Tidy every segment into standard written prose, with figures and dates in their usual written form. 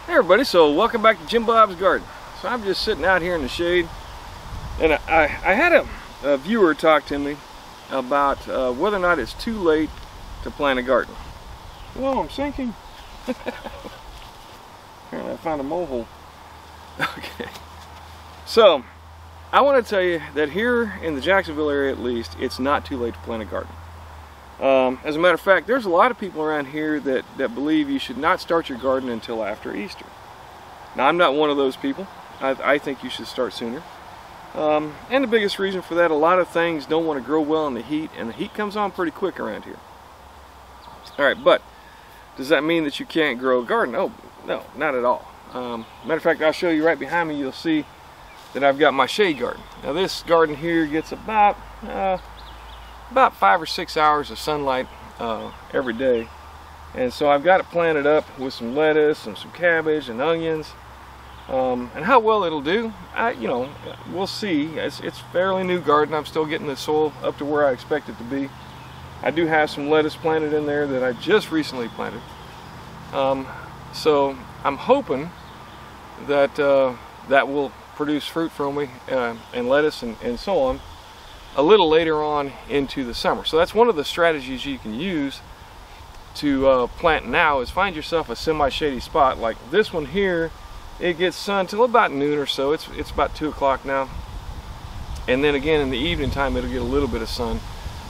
Hey everybody, so welcome back to Jim Bob's Garden. So I'm just sitting out here in the shade, and I had a viewer talk to me about whether or not it's too late to plant a garden. Whoa, I'm sinking. Apparently I found a mole hole. Okay, so I want to tell you that here in the Jacksonville area at least, it's not too late to plant a garden. As a matter of fact, there's a lot of people around here that believe you should not start your garden until after Easter. Now, I'm not one of those people. I think you should start sooner. And the biggest reason for that, a lot of things don't want to grow well in the heat, and the heat comes on pretty quick around here. Alright, but does that mean that you can't grow a garden? Oh, no, not at all. Matter of fact, I'll show you right behind me. You'll see that I've got my shade garden. Now, this garden here gets about 5 or 6 hours of sunlight every day, and so I've got it planted up with some lettuce and some cabbage and onions, and how well it'll do, we'll see. It's fairly new garden. I'm still getting the soil up to where I expect it to be. I do have some lettuce planted in there that I just recently planted, so I'm hoping that that will produce fruit for me, and lettuce and so on, a little later on into the summer. So that's one of the strategies you can use to plant now, is find yourself a semi-shady spot. Like this one here, it gets sun till about noon or so. It's about 2 o'clock now, and then again in the evening time it'll get a little bit of sun.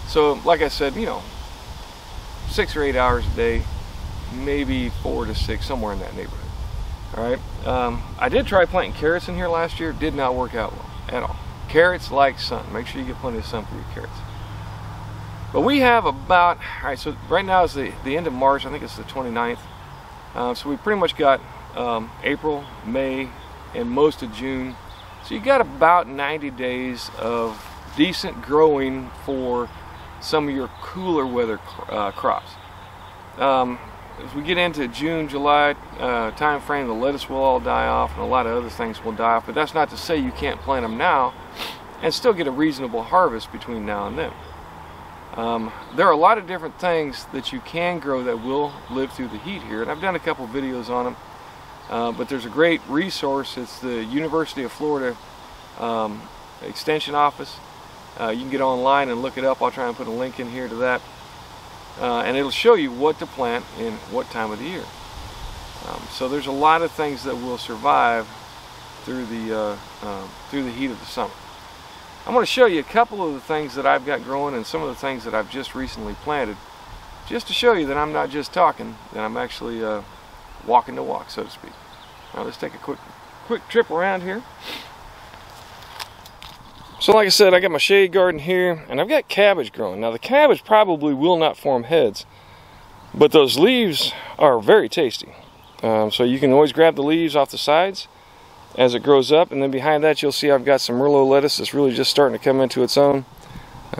So like I said, 6 or 8 hours a day, maybe 4 to 6, somewhere in that neighborhood. All right. I did try planting carrots in here last year. Did not work out well at all. Carrots like sun. Make sure you get plenty of sun for your carrots. But we have about, all right, so right now is the end of March. I think it's the 29th. So we pretty much got April, May, and most of June. So you got about 90 days of decent growing for some of your cooler weather crops. As we get into June, July time frame, the lettuce will all die off, and a lot of other things will die off. But that's not to say you can't plant them now and still get a reasonable harvest between now and then. There are a lot of different things that you can grow that will live through the heat here, and I've done a couple videos on them. But there's a great resource. It's the University of Florida Extension Office. You can get online and look it up. I'll try and put a link in here to that. And it'll show you what to plant in what time of the year. So there's a lot of things that will survive through the heat of the summer. I'm going to show you a couple of the things that I've got growing and some of the things that I've just recently planted, just to show you that I'm not just talking, that I'm actually walking the walk, so to speak. Now let's take a quick trip around here. So like I said, I got my shade garden here, and I've got cabbage growing. Now the cabbage probably will not form heads, but those leaves are very tasty. So you can always grab the leaves off the sides as it grows up, and then behind that you'll see I've got some Merlot lettuce that's really just starting to come into its own.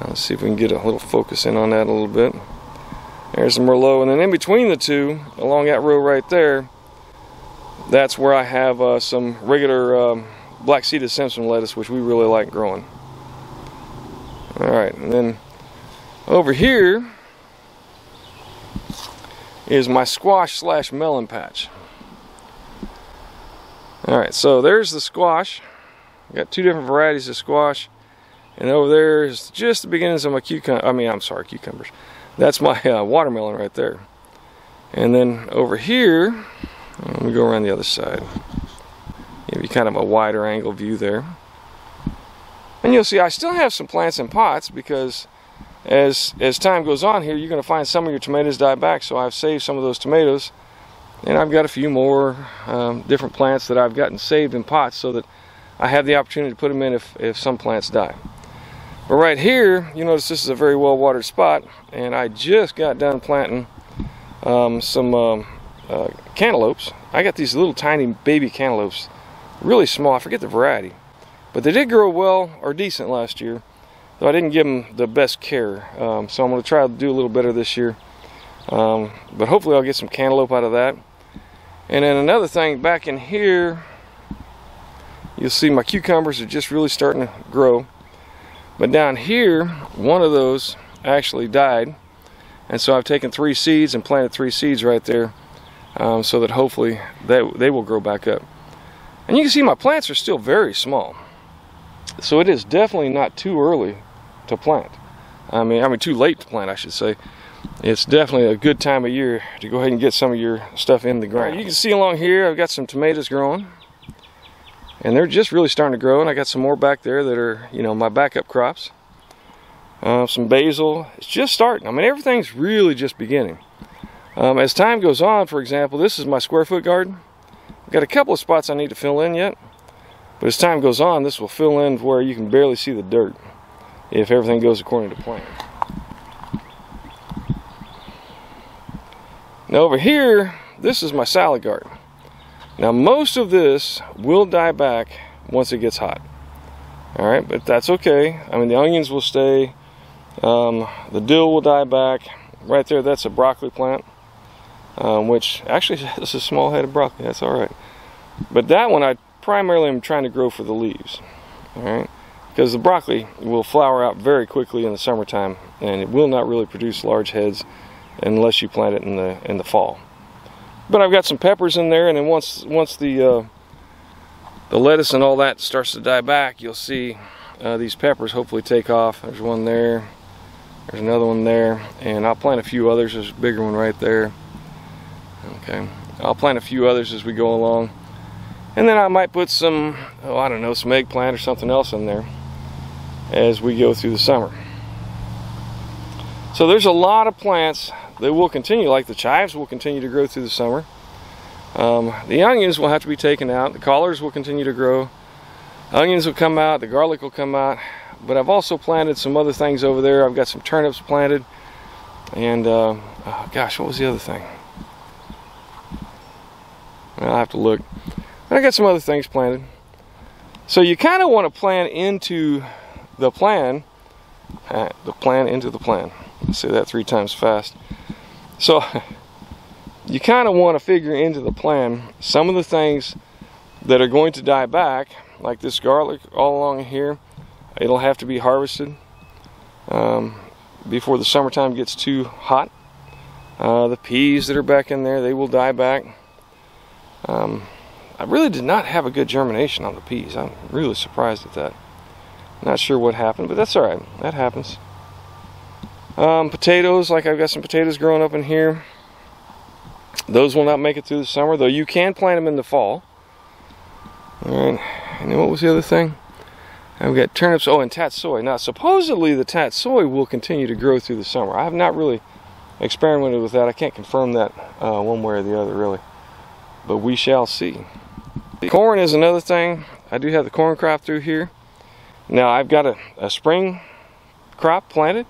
Let's see if we can get a little focus in on that a little bit. There's the Merlot, and then in between the two, along that row right there, that's where I have some regular black-seeded Simpson lettuce, which we really like growing. Alright, and then over here is my squash / melon patch. Alright, so there's the squash. I've got 2 different varieties of squash, and over there is just the beginnings of my cucumbers. That's my watermelon right there. And then over here, let me go around the other side. Give you kind of a wider angle view there. And you'll see I still have some plants in pots, because as time goes on here, you're going to find some of your tomatoes die back. So I've saved some of those tomatoes, and I've got a few more different plants that I've gotten saved in pots so that I have the opportunity to put them in if some plants die. But right here, you notice this is a very well watered spot, and I just got done planting some cantaloupes. I got these little tiny baby cantaloupes, really small. I forget the variety, but they did grow well or decent last year, though I didn't give them the best care. So I'm going to try to do a little better this year, but hopefully I'll get some cantaloupe out of that. And then another thing, back in here you'll see my cucumbers are just really starting to grow, but down here one of those actually died, and so I've taken 3 seeds and planted 3 seeds right there so that hopefully they will grow back up. And you can see my plants are still very small, so it is definitely not too early to plant. I mean too late to plant, I should say. It's definitely a good time of year to go ahead and get some of your stuff in the ground. Right, you can see along here I've got some tomatoes growing, and they're just really starting to grow, and I got some more back there that are, you know, my backup crops. Some basil. It's just starting. I mean, everything's really just beginning. As time goes on, for example, this is my square foot garden. I've got a couple of spots I need to fill in yet, but as time goes on, this will fill in where you can barely see the dirt if everything goes according to plan. Now over here, this is my salad garden. Now most of this will die back once it gets hot. All right, but that's okay. I mean, the onions will stay. The dill will die back. Right there, that's a broccoli plant, which actually is a small head of broccoli. That's all right. But that one I primarily am trying to grow for the leaves. All right, because the broccoli will flower out very quickly in the summertime, and it will not really produce large heads unless you plant it in the fall. But I've got some peppers in there, and then once the lettuce and all that starts to die back, you'll see these peppers hopefully take off. There's one there, there's another one there, and I'll plant a few others. There's a bigger one right there. Okay, I'll plant a few others as we go along, and then I might put some, I don't know, some eggplant or something else in there as we go through the summer. So there's a lot of plants that will continue, like the chives will continue to grow through the summer. The onions will have to be taken out. The collards will continue to grow. Onions will come out. The garlic will come out. But I've also planted some other things over there. I've got some turnips planted. And, oh gosh, what was the other thing? I'll have to look. But I got some other things planted. So you kind of want to plan into the plan. Into the plan. Let's say that 3 times fast. So you kind of want to figure into the plan some of the things that are going to die back, like this garlic all along here. It'll have to be harvested before the summertime gets too hot. The peas that are back in there, they will die back. I really did not have a good germination on the peas. I'm really surprised at that. Not sure what happened, but that's alright. That happens. Potatoes, like I've got some potatoes growing up in here. Those will not make it through the summer, though you can plant them in the fall. Alright, and then what was the other thing? I've got turnips, and tatsoi. Now, supposedly the tatsoi will continue to grow through the summer. I have not really experimented with that. I can't confirm that one way or the other, really. But we shall see. Corn is another thing. I do have the corn crop through here. Now, I've got a spring crop planted.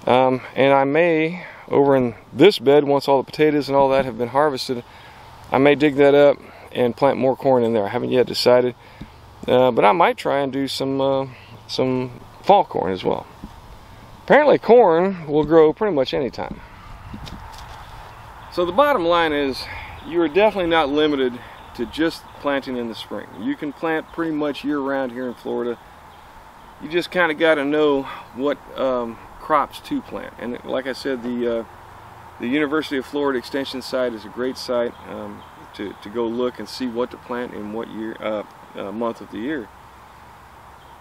And I may, over in this bed, once all the potatoes and all that have been harvested, I may dig that up and plant more corn in there. I haven't yet decided, but I might try and do some fall corn as well. Apparently corn will grow pretty much any time. So the bottom line is, you are definitely not limited to just planting in the spring. You can plant pretty much year-round here in Florida. You just kind of got to know what crops to plant. And like I said, the University of Florida Extension site is a great site to go look and see what to plant in what year, month of the year.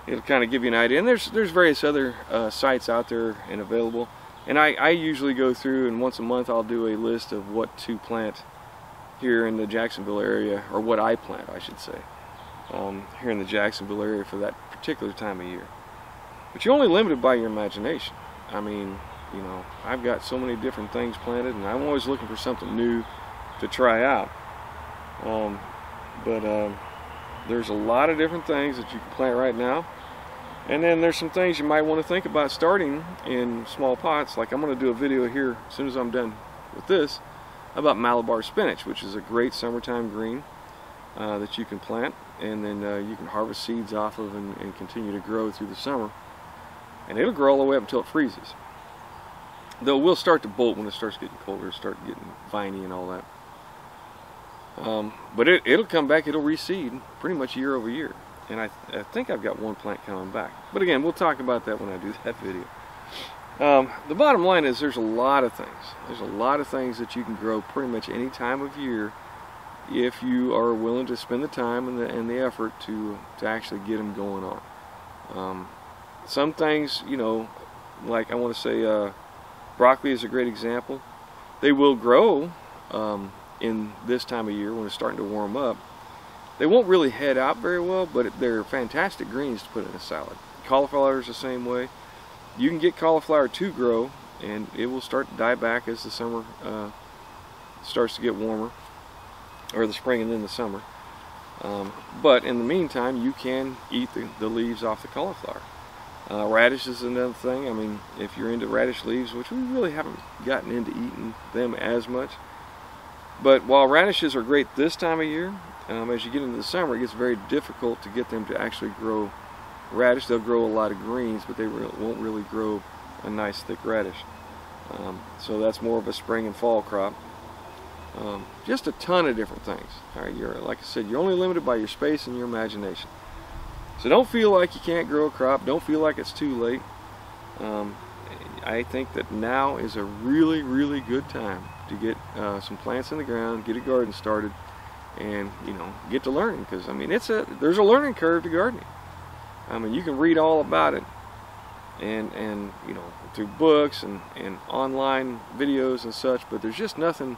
It'll kind of give you an idea. And there's various other sites out there and available. And I usually go through, and once a month I'll do a list of what to plant here in the Jacksonville area, or what I plant, I should say, here in the Jacksonville area for that particular time of year. But you're only limited by your imagination. I mean, you know, I've got so many different things planted, and I'm always looking for something new to try out. There's a lot of different things that you can plant right now. And then there's some things you might want to think about starting in small pots. Like I'm going to do a video here as soon as I'm done with this about Malabar spinach, which is a great summertime green that you can plant, and then you can harvest seeds off of and continue to grow through the summer. And it'll grow all the way up until it freezes. Though we'll start to bolt when it starts getting colder, start getting viney and all that. But it'll come back, it'll reseed pretty much year over year. And I think I've got one plant coming back. But again, we'll talk about that when I do that video. The bottom line is there's a lot of things. There's a lot of things that you can grow pretty much any time of year if you are willing to spend the time and the effort to actually get them going on. Some things, you know, like I want to say broccoli is a great example. They will grow in this time of year when it's starting to warm up. They won't really head out very well, but they're fantastic greens to put in a salad. Cauliflower is the same way. You can get cauliflower to grow, and it will start to die back as the summer starts to get warmer, or the spring and then the summer. But in the meantime, you can eat the leaves off the cauliflower. Radish is another thing. I mean, if you're into radish leaves, which we really haven't gotten into eating them as much. But while radishes are great this time of year, as you get into the summer, it gets very difficult to get them to actually grow radish. They'll grow a lot of greens, but they won't really grow a nice thick radish. So that's more of a spring and fall crop. Just a ton of different things. All right, like I said, you're only limited by your space and your imagination. So don't feel like you can't grow a crop. Don't feel like it's too late. I think that now is a really, really good time to get some plants in the ground, get a garden started, and get to learning. Because I mean, there's a learning curve to gardening. I mean, you can read all about it, and through books and online videos and such, but there's just nothing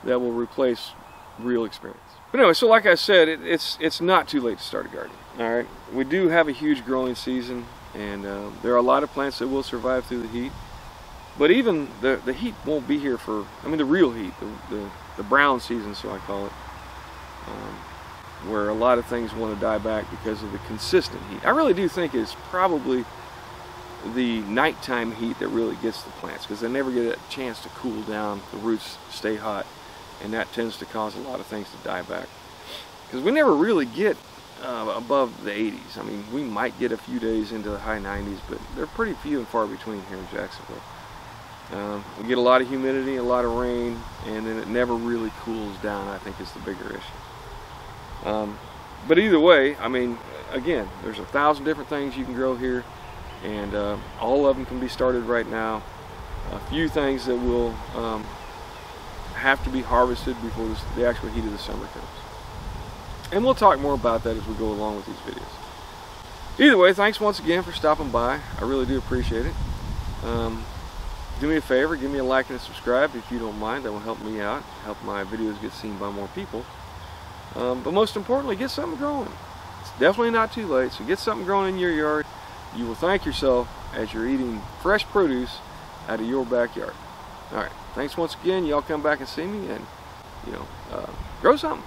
that will replace real experience. But anyway, so like I said, it's not too late to start a garden. All right, we do have a huge growing season, and there are a lot of plants that will survive through the heat. But even the heat won't be here for, I mean, the real heat, the brown season, so I call it, where a lot of things want to die back because of the consistent heat. I really do think it's probably the nighttime heat that really gets the plants, because they never get a chance to cool down, the roots stay hot, and that tends to cause a lot of things to die back. Because we never really get above the 80s. I mean, we might get a few days into the high 90s, but they're pretty few and far between here in Jacksonville. We get a lot of humidity, a lot of rain, and then it never really cools down, I think, is the bigger issue. But either way, I mean, again, there's 1,000 different things you can grow here, and all of them can be started right now. A few things that will have to be harvested before the actual heat of the summer comes. And we'll talk more about that as we go along with these videos. Either way, thanks once again for stopping by. I really do appreciate it. Do me a favor, give me a like and a subscribe if you don't mind. That will help me out, help my videos get seen by more people. But most importantly, get something growing. It's definitely not too late, so get something growing in your yard. You will thank yourself as you're eating fresh produce out of your backyard. All right, thanks once again. Y'all come back and see me, and grow something.